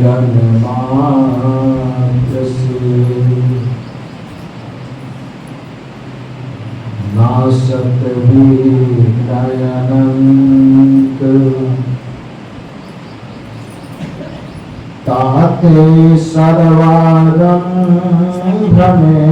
मिलन मात्र से नासत अनंत ताते सर्वारंभ में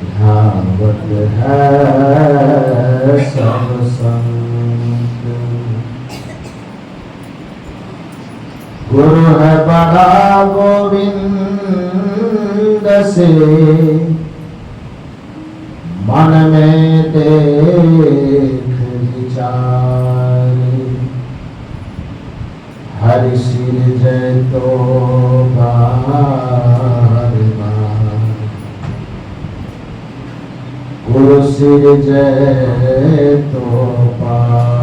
ध्यावत है सब संत। गुरु है बड़ा गोविंद से मन में देख विचार हरि सिर जय तो बार बार गुरु सिर जय तो पार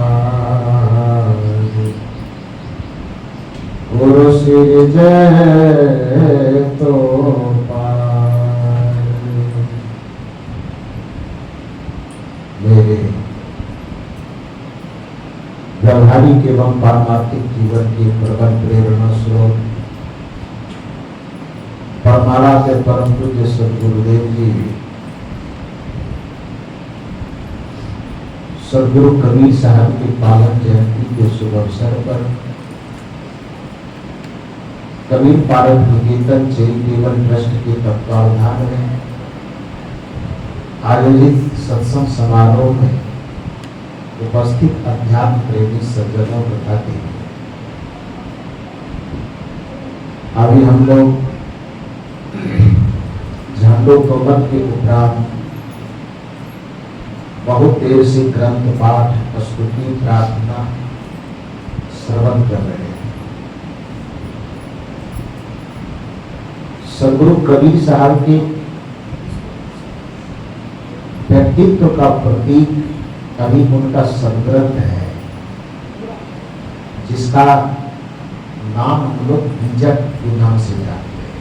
गुरु सिर जय तो पार। मेरे व्यवहारिक एवं पारमार्थिक जीवन के प्रबल प्रेरणा स्रोत परमारा के परम पूज्य सदगुरुदेव जी सदगुरु कबीर साहब की पावन जयंती के शुभ अवसर पर कबीर पारक निकेतन चैरिटेबल ट्रस्ट के तत्वावधान में आयोजित सत्संग समारोह में उपस्थित अध्यात्म प्रेमी सज्जनों तथा देवी, अभी हम लोग झंडोत्तोलन के उपरांत बहुत देर से ग्रंथ पाठ स्तुति प्रार्थना श्रवण कर रहे हैं। सदगुरु कबीर साहब के व्यक्तित्व का प्रतीक अभी उनका संग्रंथ है जिसका नाम हम लोग बीजक के नाम से जानते हैं।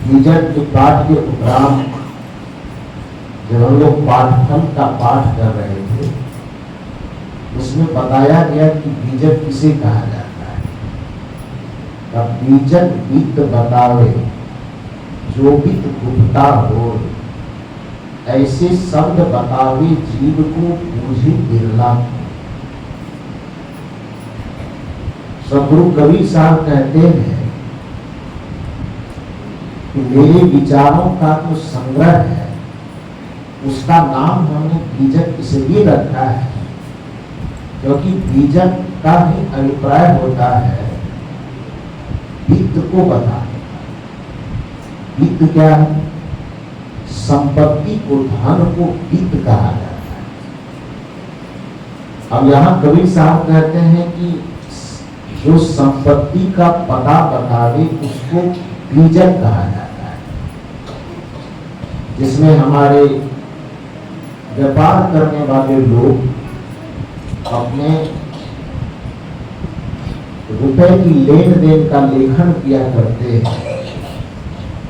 बीजक के पाठ के उपरांत जब हम लोग पाठफल का पाठ कर रहे थे उसमें बताया गया कि बीजक किसे कहा जाता है। तब बीजक बीत बतावे जो बीत गुप्ता हो ऐसे शब्द बतावे जीव को बूझे बिरला। सदगुरु कबीर साहब कहते हैं कि मेरे विचारों का जो संग्रह है उसका नाम हमने बीजक इसलिए रखा है क्योंकि बीजक का ही अभिप्राय होता है वित्त को बताने। वित्त क्या है? संपत्ति को धन को वित्त कहा जाता है। अब यहाँ कबीर साहब कहते हैं कि जो संपत्ति का पता बतावे उसको बीजक कहा जाता है। जिसमें हमारे व्यापार करने वाले लोग अपने रुपए की लेन देन का लेखन किया करते हैं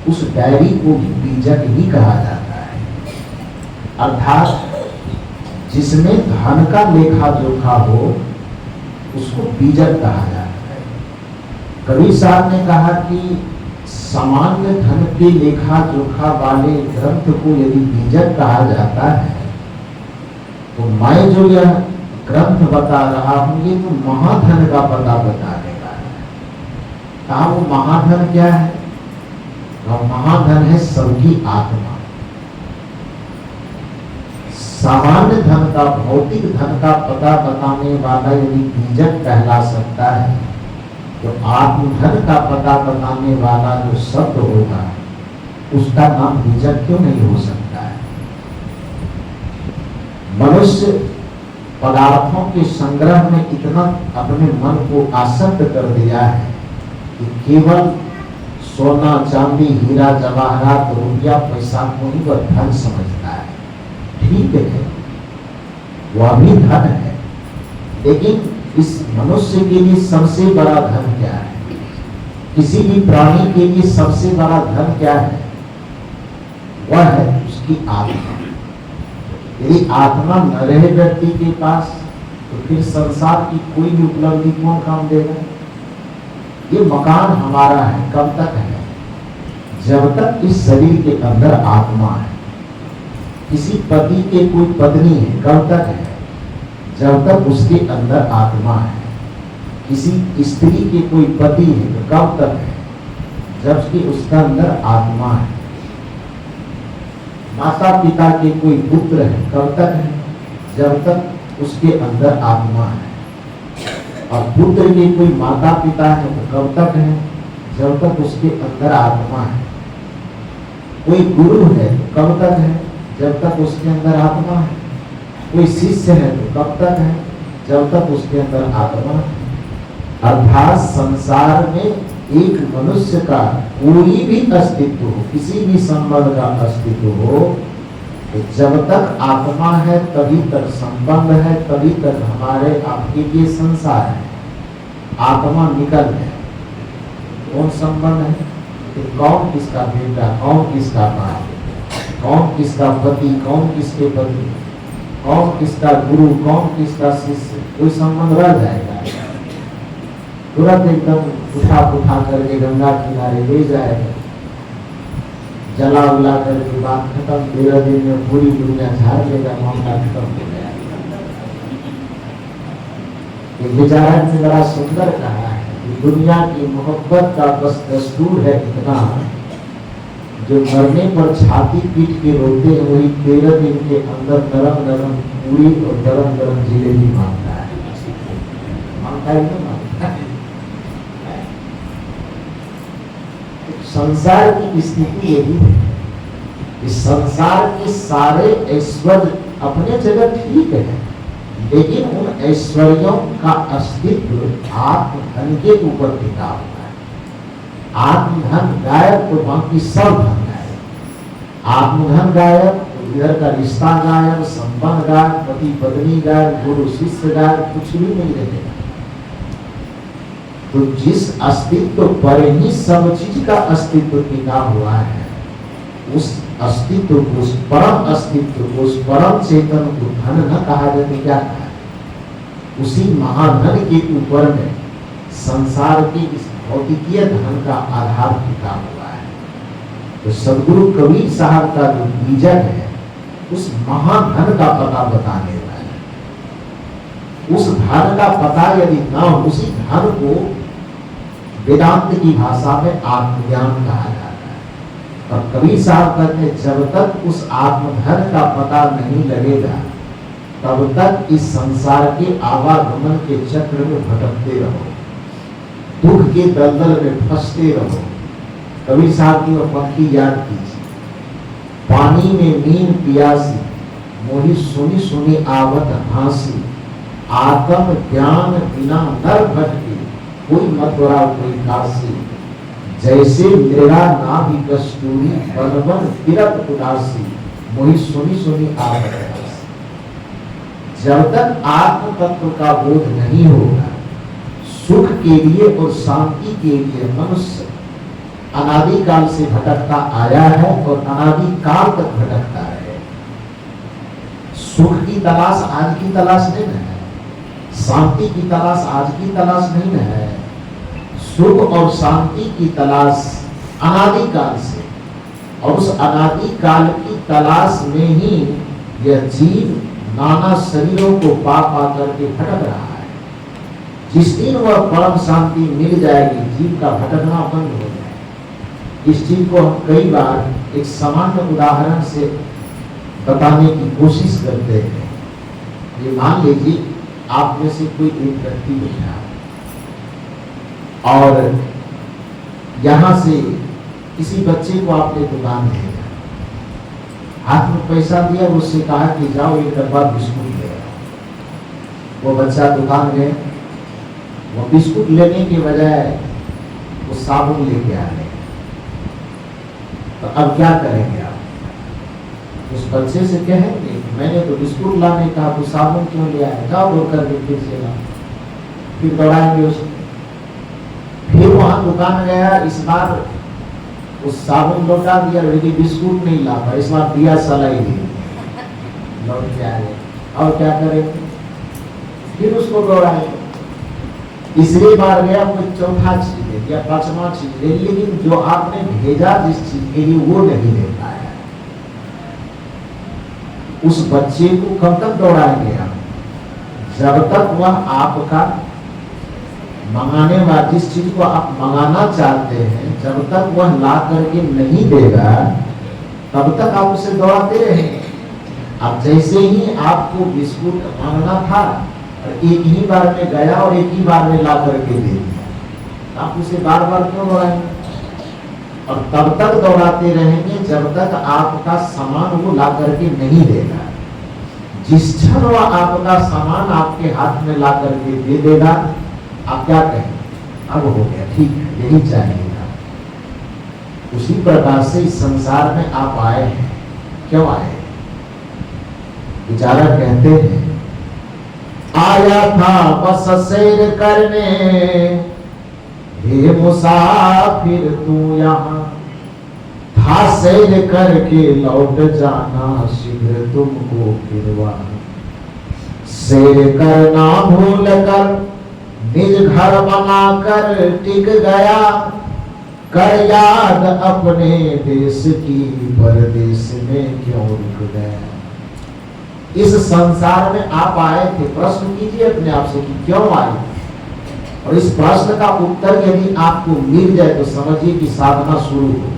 उस डायरी को बीजक ही कहा जाता है। अर्थात जिसमें धन का लेखा जोखा हो उसको बीजक कहा जाता है। कबीर साहब ने कहा कि सामान्य धन के लेखा जोखा वाले ग्रंथ को यदि बीजक कहा जाता है तो मैं जो यह ग्रंथ बता रहा हूं ये तो महाधन का पता बताने का है। कहा वो महाधन क्या है? और महाधन है सबकी आत्मा। सामान्य धन का भौतिक धन का पता बताने वाला यदि बीजक कहला सकता है तो आत्मधन का पता बताने वाला जो शब्द होगा उसका नाम बीजक क्यों नहीं हो सकता है? मनुष्य पदार्थों के संग्रह में इतना अपने मन को आसक्त कर दिया है कि केवल सोना चांदी हीरा जवाहरात रुपया पैसा को ही वह धन समझता है। ठीक है वह भी धन है लेकिन इस मनुष्य के लिए सबसे बड़ा धन क्या है? किसी भी प्राणी के लिए सबसे बड़ा धन क्या है? वह है उसकी आत्मा। यदि आत्मा न रहे व्यक्ति के पास तो फिर संसार की कोई भी उपलब्धि कौन काम देगा? ये मकान हमारा है, कब तक है? जब तक इस शरीर के अंदर आत्मा है। किसी पति के कोई पत्नी है, कब तक है? जब तक उसके अंदर आत्मा है। किसी स्त्री के कोई पति है तो कब तक है? जबकि उसका अंदर आत्मा है। माता पिता के कोई पुत्र है, कब तक है? जब तक उसके अंदर आत्मा है। और पुत्र के कोई माता पिता है तो कब तक है? जब तक उसके अंदर आत्मा है। कोई गुरु है तो कब तक है? जब तक उसके अंदर आत्मा है। कोई शिष्य है तो कब तक है? जब तक उसके अंदर आत्मा है। अर्थात संसार में एक मनुष्य का कोई भी अस्तित्व हो, किसी भी संबंध का अस्तित्व हो, तो जब तक आत्मा है तभी तक संबंध है, तभी तक हमारे आपके लिए संसार है। आत्मा निकल है, कौन संबंध है? तो कौन किसका बेटा, कौन किसका बाप, कौन किसका पति, कौन किसके पति, कौन किसका गुरु, कौन किसका शिष्य, कोई संबंध रह जाएगा? तुरंत एकदम उठा करके गंगा किनारे ले जाएगा, जला उला करके बात खत्म। 13 दिन में पूरी दुनिया झाड़ लेगा, मामला खत्म हो गया। ये बेचारा ने बड़ा सुंदर कहा है कि दुनिया की मोहब्बत का बस दस्तूर है इतना, जो मरने पर छाती पीट के रोते हैं वही 13 दिन के अंदर नरम नरम पूरी और गरम गरम जिलेबी मांगता है। मांगता है ना, मांगता है। संसार की स्थिति यही है कि संसार के सारे ऐश्वर्य अपने जगह ठीक है, लेकिन उन ऐश्वर्यों का अस्तित्व आत्मधन के ऊपर टिका हुआ है। आत्मधन गायब तो बाकी सब धन गायब। आत्मधन गायब तो इधर का रिश्ता गायब, संबंध गायब, पति पत्नी गायब, गुरु शिष्य गायब, कुछ भी नहीं रहेगा। तो जिस अस्तित्व पर ही सब चीज का अस्तित्व टिका हुआ है, उस अस्तित्व को, उस परम अस्तित्व को, उस परम चेतन को धन न कहा जाए, क्या कहा? उसी महाधन के ऊपर में संसार के इस भौतिकीय धन का आधार टिका हुआ है। तो सदगुरु कबीर साहब का जो बीजक है, उस महाधन का पता बताने वाला है। उस धन का पता यदि न हो, उसी धन को वेदांत की भाषा में आत्मज्ञान कहा जाता है। और कबीर साहब कहते हैं जब तक उस आत्मधन का पता नहीं लगेगा, तब तक इस संसार के आवागमन के चक्र में भटकते रहो, दुख के दलदल में फंसते रहो। कबीर साहब की वह पंक्ति याद कीजिए, पानी में नींद पियासी, मोही सुनी सुनी आवत हांसी, आत्म ज्ञान बिना नर भटके, कोई मथुरा कोई काशी, जैसे मृगा नाभि कस्तूरी, बन बन फिरत उदासी, मोही सुनी सुनी आवत हांसी। जब तक आत्म तत्व का बोध नहीं होगा, सुख के लिए और शांति के लिए मनुष्य अनादिकाल से भटकता आया है और अनादिकाल तक भटकता है। सुख की तलाश आज की तलाश नहीं है, शांति की तलाश आज की तलाश नहीं है। सुख और शांति की तलाश अनादिकाल से, और उस अनादिकाल की तलाश में ही यह जीव नाना शरीरों को पा करके भटक रहा है। जिस दिन वह परम शांति मिल जाएगी, जीव का भटकना बंद हो जाएगा। इस चीज को हम कई बार एक सामान्य उदाहरण से बताने की कोशिश करते हैं। ये मान लीजिए आप में से कोई एक व्यक्ति बैठा और यहां से किसी बच्चे को आपने दुकान भेजा, हाथ में पैसा दिया, उससे कहा कि जाओ एक डब्बा बिस्कुट ले आओ। वो बच्चा दुकान गए, वो बिस्कुट लेने के बजाय वो साबुन लेके आ गए। तो अब क्या करेंगे आप? उस बच्चे से कहेंगे मैंने तो बिस्कुट लाने कहा, तो साबुन क्यों ले आया? जाओ दौड़ करके फिर से लाओ। फिर दौड़ाएंगे उसको। फिर वहां दुकान गया, इस बार उस साबुन लौटा दिया, लेकिन बिस्कुट नहीं ला पाया, इस बार दिया सलाई दी, लौट के आ गए। और क्या करेंगे, फिर उसको दौड़ाएंगे। तीसरी बार गया, कोई चौथा चीज दे दिया, पांचवा चीज दे, लेकिन जो आपने भेजा जिस चीज के लिए वो नहीं दे पाया। उस बच्चे को कब तक दौड़ाएंगे आप? जब तक वह आपका मंगाने वाला जिस चीज को आप मंगाना चाहते हैं, जब तक वह ला करके नहीं देगा तब तक आप उसे दौड़ाते रहेंगे। अब जैसे ही आपको बिस्कुट मांगना था, एक ही बार में गया और एक ही बार में ला करके दे दिया, आप उसे बार बार क्यों दौड़ाएंगे? और तब तक दौड़ाते रहेंगे जब तक आपका सामान वो ला करके नहीं देगा। जिस क्षण वह आपका सामान आपके हाथ में ला करके दे देगा, आप क्या कहेंगे? अब हो गया, ठीक है, यही चाहिएगा। उसी प्रकार से इस संसार में आप आए हैं। क्यों आए? विचारक कहते हैं, आया था बस सैर करने, हे मुसाफिर तू यहाँ, था सैर करके लौट जाना, शीघ्र तुमको फिर वहाँ। सैर करना भूल कर निज घर बनाकर टिक गया, कर याद अपने देश की, परदेश में क्यों रुक गया। इस संसार में आप आए थे, प्रश्न कीजिए अपने आप से कि क्यों आए, और इस प्रश्न का उत्तर यदि आपको मिल जाए तो समझिए कि साधना शुरू हो।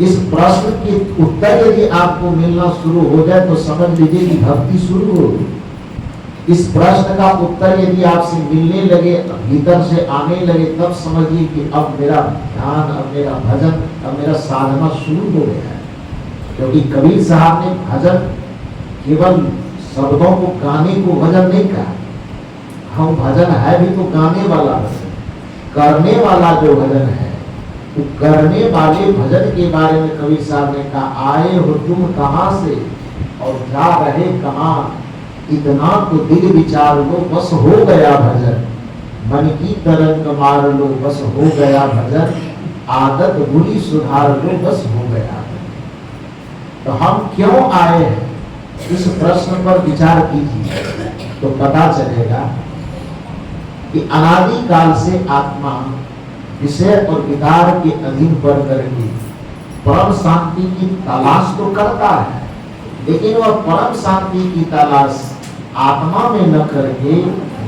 इस प्रश्न के उत्तर यदि आपको मिलना शुरू हो जाए तो समझ लीजिए कि भक्ति शुरू हो। इस प्रश्न का उत्तर यदि आपसे मिलने लगे, भीतर से आने लगे, तब समझिए कि अब मेरा ध्यान, अब मेरा भजन, अब मेरा साधना शुरू हो गया है। क्योंकि कबीर साहब ने भजन केवल शब्दों को गाने को भजन नहीं कहा। हम भजन है भी तो गाने वाला भजन, करने वाला जो भजन है, तो करने वाले भजन के बारे में कबीर साहब ने कहा, आए हो तुम कहाँ से और जा रहे कहाँ, इतना तो दिल विचार लो, बस हो गया भजन, मन की तरंग मार लो, बस हो गया भजन, आदत बुरी सुधार लो, बस हो गया। तो हम क्यों आए हैं, इस प्रश्न पर विचार कीजिए तो पता चलेगा कि अनादि काल से आत्मा विषय और विकार के अधीन पड़ करके परम शांति की तलाश तो करता है, लेकिन वह परम शांति की तलाश आत्मा में न करके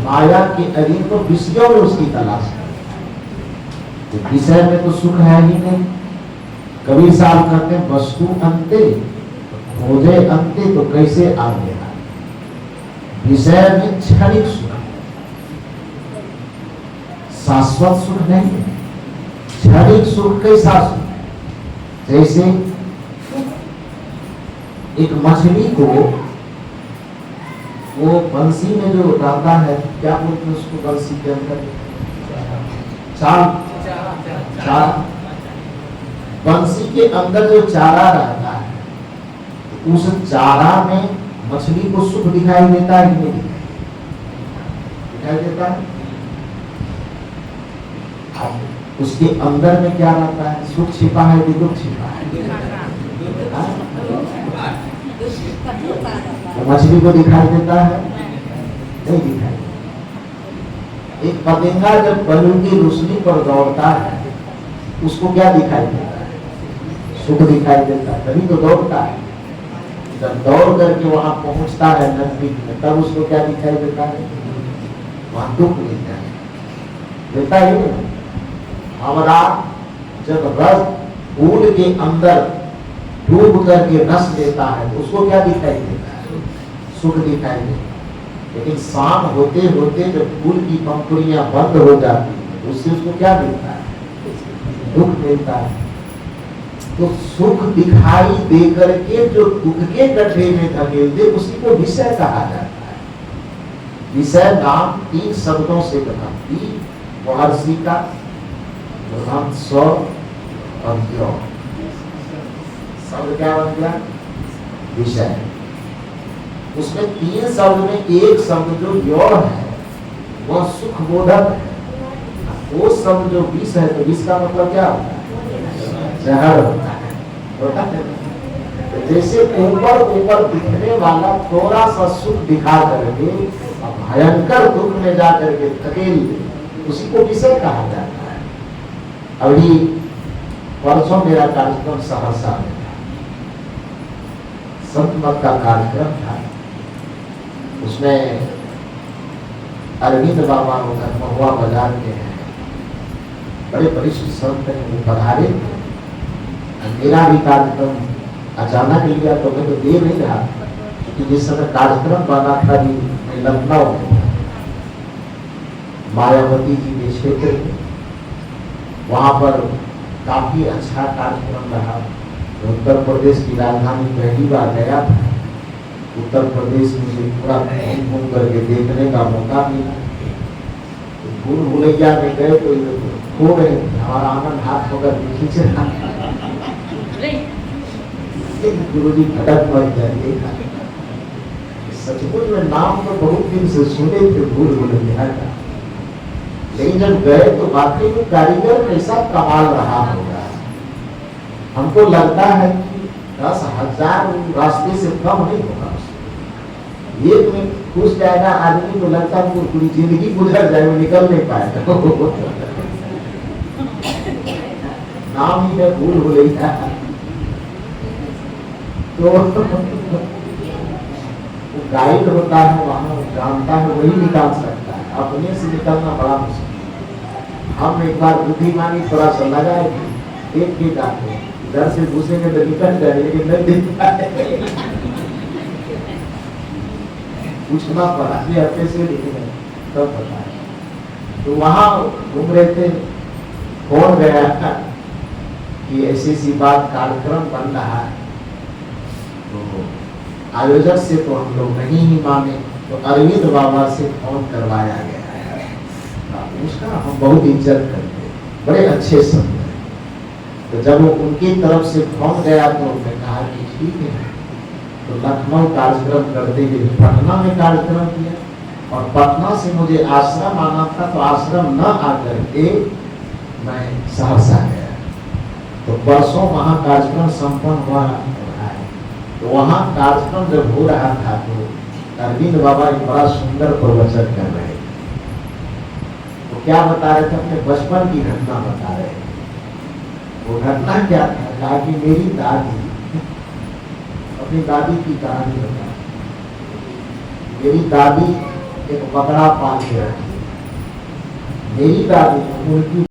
माया के अधीन तो विषयों में उसकी तलाश करता है। विषय में तो सुख है ही नहीं। कबीर साहब कहते हैं, वस्तु अंते खोजे अंते, तो कैसे आ गया। विषय में क्षणिक सुख, शाश्वत सुख नहीं है। क्षणिक सुख कैसा सुख है? जैसे एक मछली को वो बंसी में जो रहता है, क्या बोलते हैं उसको, बंसी के अंदर चारा, बंसी के अंदर जो चारा रहता है, उस चारा में मछली को सुख दिखाई देता है कि नहीं दिखाई देता है? उसके अंदर में क्या रहता है? सुख छिपा है कि दुख छिपा है? तो मछली को दिखाई देता है? नहीं दिखाई। एक पतंगा जब बलून की रोशनी पर दौड़ता है, उसको क्या दिखाई देता है? सुख दिखाई देता है, तभी तो दौड़ता है। जब दौड़ करके वहां पहुंचता है नजदीक में, तब उसको क्या दिखाई देता है? वहां दुख देता है, देता ही नहीं। हमारा जब रस फूल के अंदर डूब करके रस देता है, तो उसको क्या दिखाई देता है? सुख दिखाई देता है। लेकिन शाम होते होते जब फूल की पंखुड़ियां बंद हो जाती है, तो उससे उसको क्या मिलता है? दुख मिलता है। तो सुख दिखाई दे करके जो दुख के गड्ढे में धकेल दे, उसी को विषय कहा जाता है। विषय नाम 3 शब्दों से बना, महर्षि का स्व और यो। शब्द क्या बन गया? विषय। उसमें 3 शब्द में एक शब्द जो यो है वह सुख बोधक है। वो शब्द जो विष है, तो विष का मतलब क्या होता है? जहर होता है, होता है। तो जैसे ऊपर ऊपर दिखने वाला थोड़ा सा सुख दिखा करके भयंकर दुख में जा करके धकेल दे, उसी को किसे कहा जाता है। अभी परसों मेरा कार्यक्रम सहरसा में था, संत मत का कार्यक्रम था। उसमें अरविंद बाबा उधर महुआ बाजार के हैं, बड़े वरिष्ठ संत हैं, वो पधारे। मेरा भी कार्यक्रम अचानक लिया तो मैं तो दे नहीं रहा, क्योंकि जिस समय कार्यक्रम बना था मैं लखनऊ में, मायावती जी के क्षेत्र में, वहां पर काफी अच्छा कार्यक्रम रहा। उत्तर प्रदेश की राजधानी पहली बार गया था। उत्तर प्रदेश में पूरा घूम करके देखने का मौका मिला। भूल भुलैया में गए तो खो रहे, हमारा आनंद हाथ होकर खींच रहा, गुरु जी भटक मत जाइए। सचमुच में नाम तो बहुत दिन से सुने थे भूल भुलैया का, लेकिन जब गए तो वाकई में कारीगर कैसा कमाल रहा होगा। हमको लगता है कि 10,000 रास्ते से कम नहीं होगा। एक में घुस जाएगा आदमी, तो लगता है वो पूरी जिंदगी गुजर जाए, वो निकल नहीं पाएगा। नाम ही है भूल भुलैया। तो वो गाइड होता है वहां, जानता है, वही निकाल सकता है, अपने से निकलना बड़ा मुश्किल। हम एक बार बुद्धिमानी थोड़ा सा लगाए, एक के जाते इधर से घुसेंगे तो निकल जाए, लेकिन नहीं दिख पाए। पूछना पड़ा ये हफ्ते से लिखे तब पता है। तो वहां घूम रहे थे, फोन गया था कि ऐसी बात कार्यक्रम बन रहा है। तो आयोजक से तो हम लोग नहीं ही माने, तो अरविंद बाबा से फोन करवाया गया है। उसका हम बहुत इज्जत करते, बड़े अच्छे संत हैं। तो जब वो उनकी तरफ से फोन गया तो मैं कहा कि ठीक है। तो लखनऊ कार्यक्रम करते हुए पटना में कार्यक्रम किया, और पटना से मुझे आश्रम आना था, तो आश्रम न आकर के मैं सहरसा गया। तो परसों वहाँ कार्यक्रम संपन्न हुआ। तो वहाँ कार्यक्रम जब हो रहा था तो अरविंद बाबा एक बड़ा सुंदर प्रवचन कर रहे थे। तो क्या बता रहे थे, अपने बचपन की घटना बता रहे थे। वो घटना क्या था, कहा कि मेरी दादी, अपनी दादी की कहानी बता। मेरी दादी एक बकरा पाल के रखी। मेरी दादी उनकी